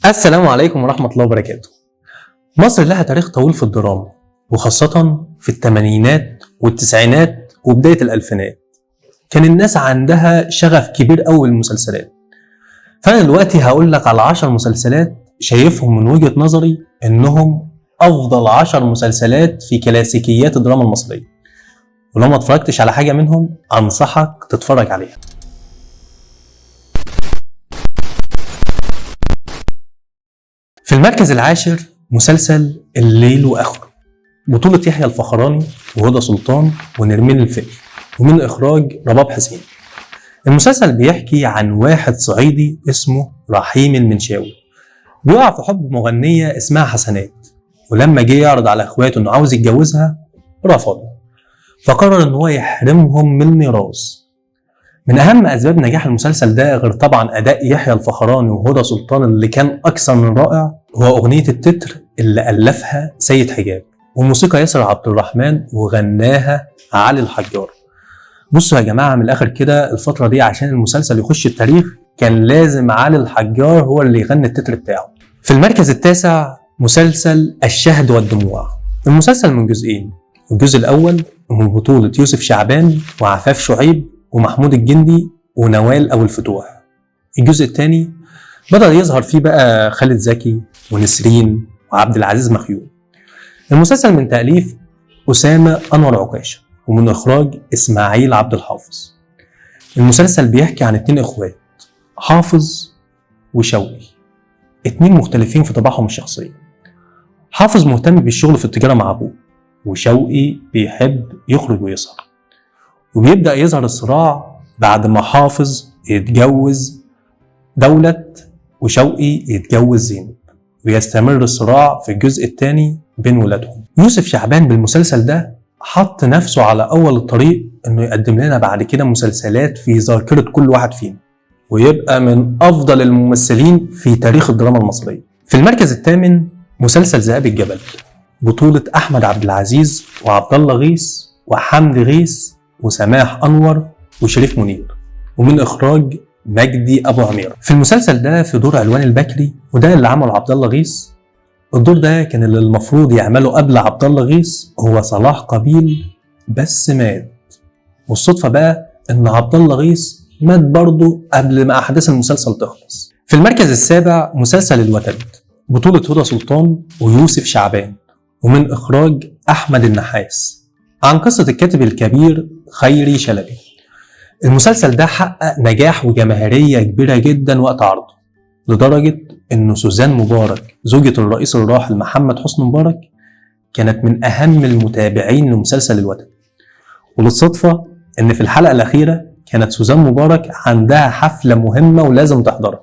السلام عليكم ورحمة الله وبركاته. مصر لها تاريخ طويل في الدراما، وخاصة في الثمانينات والتسعينات وبداية الألفينات. كان الناس عندها شغف كبير قوي للمسلسلات. فأنا دلوقتي هقول لك على 10 مسلسلات شايفهم من وجهة نظري إنهم أفضل 10 مسلسلات في كلاسيكيات الدراما المصرية، ولو ما اتفرجتش على حاجة منهم أنصحك تتفرج عليها. في المركز العاشر مسلسل الليل وآخره، بطولة يحيى الفخراني وهدى سلطان ونرمين الفقي، ومن إخراج رباب حسين. المسلسل بيحكي عن واحد صعيدي اسمه رحيم المنشاوي، بيقع في حب مغنية اسمها حسنات، ولما جه يعرض على اخواته انه عاوز يتجوزها رفضوا، فقرر ان هو يحرمهم من الميراث. من اهم اسباب نجاح المسلسل ده، غير طبعا اداء يحيى الفخراني وهدى سلطان اللي كان اكثر من رائع، هو اغنية التتر اللي الفها سيد حجاب، وموسيقى ياسر عبد الرحمن وغناها علي الحجار. بصوا يا جماعة، من الاخر كده الفترة دي عشان المسلسل يخش التاريخ كان لازم علي الحجار هو اللي يغني التتر بتاعه. في المركز التاسع مسلسل الشهد والدموع. المسلسل من جزئين، الجزء الاول من بطولة يوسف شعبان وعفاف شعيب ومحمود الجندي ونوال أبو الفتوح. الجزء الثاني بدأ يظهر فيه بقى خالد زكي ونسرين وعبد العزيز مخيون. المسلسل من تأليف أسامة أنور عكاشة ومن إخراج إسماعيل عبد الحافظ. المسلسل بيحكي عن 2 إخوات، حافظ وشوقي، 2 مختلفين في طباعهم الشخصية. حافظ مهتم بالشغل في التجارة مع أبوه، وشوقي بيحب يخرج ويسهر. وبيبدأ يظهر الصراع بعد ما حافظ يتجوز دولت وشوقي يتجوز زينب، ويستمر الصراع في الجزء الثاني بين ولادهم. يوسف شعبان بالمسلسل ده حط نفسه على أول الطريق إنه يقدم لنا بعد كده مسلسلات في ذاكرة كل واحد فينا، ويبقى من أفضل الممثلين في تاريخ الدراما المصرية. في المركز الثامن مسلسل ذئاب الجبل، بطولة أحمد عبد العزيز وعبد الله غيث وحمدي غيث وسماح أنور وشريف منير، ومن إخراج مجدي أبو عمير. في المسلسل ده في دور علوان البكري، وده اللي عمله عبد الله غيث. الدور ده كان اللي المفروض يعمله قبل عبد الله غيث هو صلاح قابيل، بس مات. والصدفة بقى إن عبد الله غيث مات برضه قبل ما أحداث المسلسل تخلص. في المركز السابع مسلسل الوتد، بطولة هدى سلطان ويوسف شعبان، ومن إخراج أحمد النحاس، عن قصة الكاتب الكبير خيري شلبي. المسلسل ده حقق نجاح وجماهيرية كبيرة جدا وقت عرضه، لدرجة إنه سوزان مبارك زوجة الرئيس الراحل محمد حسني مبارك كانت من أهم المتابعين لمسلسل الوتد. وللصدفة إن في الحلقة الأخيرة كانت سوزان مبارك عندها حفلة مهمة ولازم تحضرها،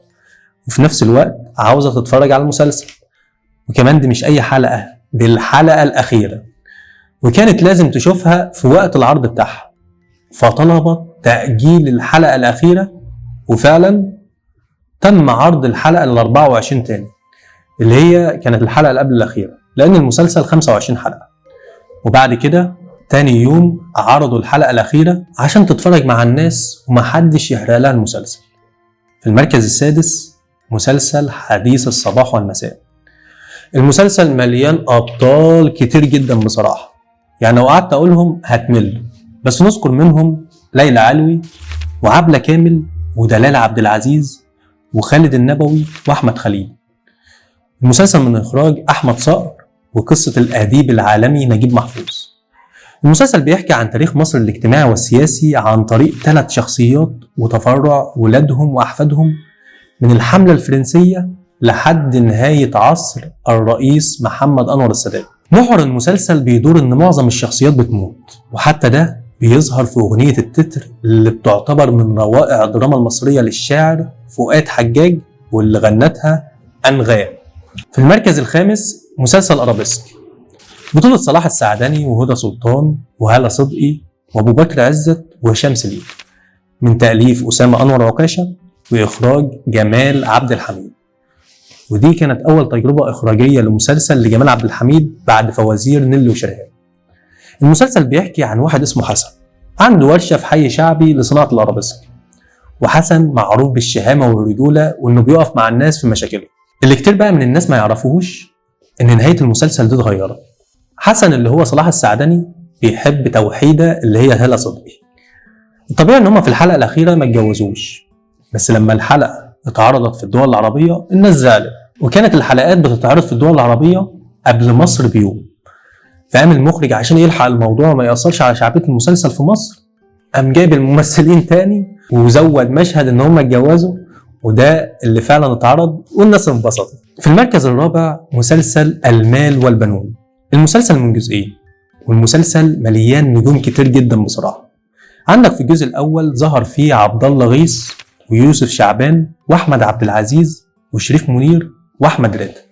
وفي نفس الوقت عاوزة تتفرج على المسلسل. وكمان دي مش أي حلقة، دي الحلقة الأخيرة، وكانت لازم تشوفها في وقت العرض بتاعها، فطلبت تأجيل الحلقة الأخيرة. وفعلا تم عرض الحلقة ال24 تاني، اللي هي كانت الحلقة اللي قبل الأخيرة، لأن المسلسل 25 حلقة. وبعد كده تاني يوم عرضوا الحلقة الأخيرة عشان تتفرج مع الناس ومحدش يحرق لها المسلسل. في المركز السادس مسلسل حديث الصباح والمساء. المسلسل مليان أبطال كتير جدا بصراحة، يعني لو قعدت أقولهم هتمل، بس نذكر منهم ليلى علوي وعبلة كامل ودلال عبد العزيز وخالد النبوي وأحمد خليل. المسلسل من إخراج أحمد صقر وقصة الأديب العالمي نجيب محفوظ. المسلسل بيحكي عن تاريخ مصر الاجتماعي والسياسي عن طريق 3 شخصيات وتفرع ولادهم وأحفادهم من الحملة الفرنسية لحد نهاية عصر الرئيس محمد أنور السادات. محور المسلسل بيدور إن معظم الشخصيات بتموت، وحتى ده بيظهر في أغنية التتر اللي بتعتبر من روائع الدراما المصرية للشاعر فؤاد حجاج، واللي غنتها أنغام. في المركز الخامس مسلسل أرابيسك، بطولة صلاح السعدني وهدى سلطان وهالة صدقي وأبو بكر عزت وهشام سليم، من تأليف أسامة أنور عكاشة وإخراج جمال عبد الحميد. ودي كانت أول تجربة إخراجية لمسلسل لجمال عبد الحميد بعد فوازير نيلي وشرهان. المسلسل بيحكي عن واحد اسمه حسن، عنده ورشة في حي شعبي لصناعة الأرابيسك، وحسن معروف بالشهامة والرجولة وإنه بيقف مع الناس في مشاكلهم. اللي كتير بقى من الناس ما يعرفوهوش ان نهاية المسلسل دي اتغيرت. حسن اللي هو صلاح السعدني بيحب توحيدة اللي هي هالة صدقي. الطبيعي ان هما في الحلقة الأخيرة ما اتجوزوش، بس لما الحلقة اتعرضت في الدول العربية الناس زعلت، وكانت الحلقات بتتعرض في الدول العربية قبل مصر بيوم. فقام المخرج عشان يلحق الموضوع وما يأثرش على شعبية المسلسل في مصر، قام جايب الممثلين تاني وزود مشهد ان هما اتجوزوا، وده اللي فعلا اتعرض والناس انبسطت. في المركز الرابع مسلسل المال والبنون. المسلسل من جزئين، والمسلسل مليان نجوم كتير جدا بصراحة. عندك في الجزء الأول ظهر فيه عبد الله غيث ويوسف شعبان وأحمد عبد العزيز وشريف منير وأحمد راتب.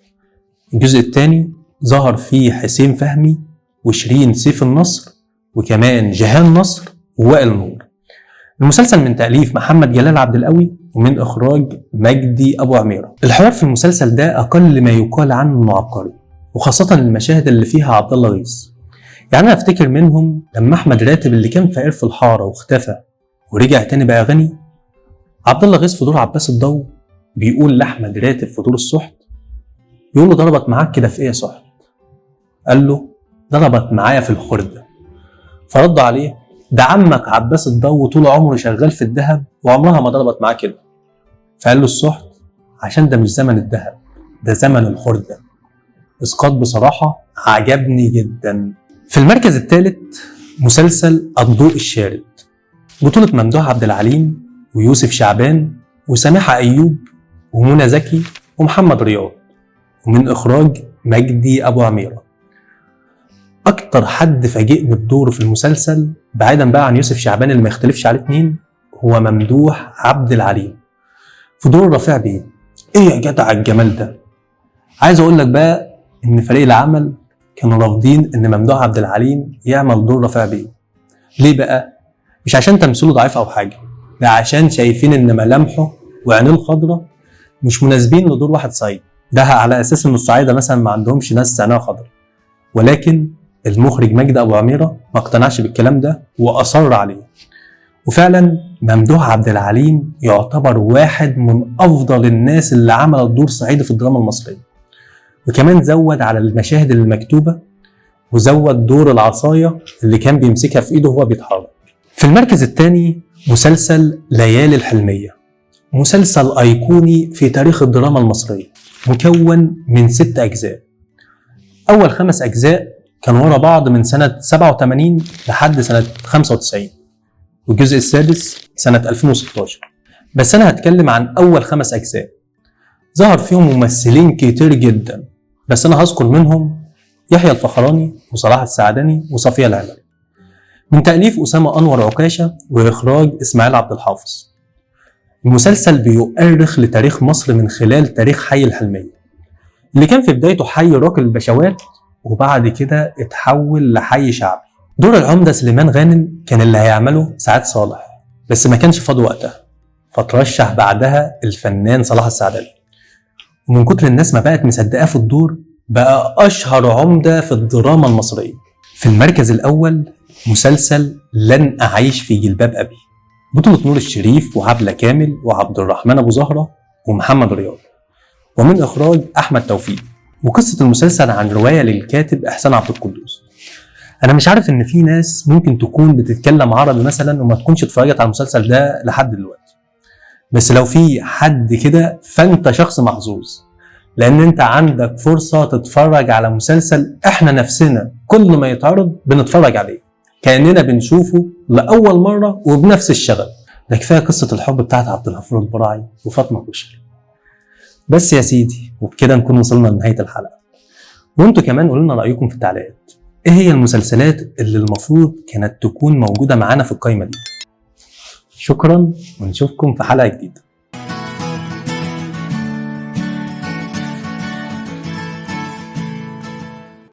الجزء الثاني ظهر فيه حسين فهمي وشيرين سيف النصر وكمان جيهان نصر ووائل نور. المسلسل من تأليف محمد جلال عبد القوي ومن إخراج مجدي أبو عميرة. الحوار في المسلسل ده أقل ما يقال عنه إنه عبقري، وخاصة المشاهد اللي فيها عبد الله غيث. يعني أنا أفتكر منهم لما أحمد راتب اللي كان فقير في الحارة واختفى ورجع تاني بقى غني، عبد الله غيث في دور عباس الضو بيقول لأحمد راتب في دور السحت، بيقول له ضربت معاك كده في إيه يا سحت؟ قال له ضربت معايا في الخردة. فرد عليه ده عمك عباس الضو طول عمره شغال في الذهب وعمرها ما ضربت معاه كده. فقال له السحت عشان ده مش زمن الذهب، ده زمن الخردة. اسقاط بصراحة عجبني جدا. في المركز الثالث مسلسل الضوء الشارد، بطولة ممدوح عبد العليم ويوسف شعبان وسامحة أيوب ومنى زكي ومحمد رياض، ومن إخراج مجدي أبو عميرة. أكتر حد فاجئني بدوره في المسلسل بعيدا بقى عن يوسف شعبان اللي ما يختلفش عليه اتنين هو ممدوح عبد العليم في دور رفيع بيه. إيه يا جدع الجمال ده! عايز أقول لك بقى إن فريق العمل كانوا رافضين إن ممدوح عبد العليم يعمل دور رفيع بيه. ليه بقى؟ مش عشان تمثيله ضعيف أو حاجة، لا عشان شايفين إن ملامحه وعينيه الخضراء مش مناسبين لدور واحد صعيدي. ده على أساس إن الصعايدة مثلا ما عندهمش ناس عينيها خضراء، ولكن المخرج مجدي أبو عميرة ما اقتنعش بالكلام ده وأصر عليه. وفعلا ممدوح عبد العليم يعتبر واحد من أفضل الناس اللي عملت دور صعيدي في الدراما المصرية، وكمان زود على المشاهد المكتوبة وزود دور العصاية اللي كان بيمسكها في إيده وهو بيتحرك. في المركز الثاني مسلسل ليالي الحلمية، مسلسل أيقوني في تاريخ الدراما المصرية، مكون من 6 أجزاء. أول 5 أجزاء كانوا ورا بعض من سنة 87 لحد سنة 95، والجزء السادس سنة 2016. بس أنا هتكلم عن أول 5 أجزاء. ظهر فيهم ممثلين كتير جدا، بس أنا هذكر منهم يحيى الفخراني وصلاح السعدني وصفية العمري، من تأليف أسامة أنور عكاشة وإخراج إسماعيل عبد الحافظ. المسلسل بيؤرخ لتاريخ مصر من خلال تاريخ حي الحلمية اللي كان في بدايته حي راكل البشوات، وبعد كده اتحول لحي شعبي. دور العمدة سليمان غانم كان اللي هيعمله سعاد صالح، بس ما كانش فاضي وقتها، فترشح بعدها الفنان صلاح السعدني. ومن كتر الناس ما بقت مصدقاه في الدور بقى أشهر عمدة في الدراما المصرية. في المركز الأول مسلسل لن أعيش في جلباب أبي، بطولة نور الشريف وعبلة كامل وعبد الرحمن أبو زهرة ومحمد رياض، ومن إخراج أحمد توفيق. وقصة المسلسل عن رواية للكاتب إحسان عبد القدوس. أنا مش عارف إن في ناس ممكن تكون بتتكلم عربي مثلا وما تكونش اتفرجت على المسلسل ده لحد دلوقتي، بس لو في حد كده فأنت شخص محظوظ، لأن أنت عندك فرصة تتفرج على مسلسل إحنا نفسنا كل ما يتعرض بنتفرج عليه كأننا بنشوفه لأول مرة وبنفس الشغف. ده كفاية قصة الحب بتاعت عبد الغفور البرعي وفاطمة كشري. بس يا سيدي، وبكده نكون وصلنا لنهاية الحلقة. وانتوا كمان قولوا لنا رأيكم في التعليقات، ايه هي المسلسلات اللي المفروض كانت تكون موجودة معانا في القائمة دي. شكرا ونشوفكم في حلقة جديدة.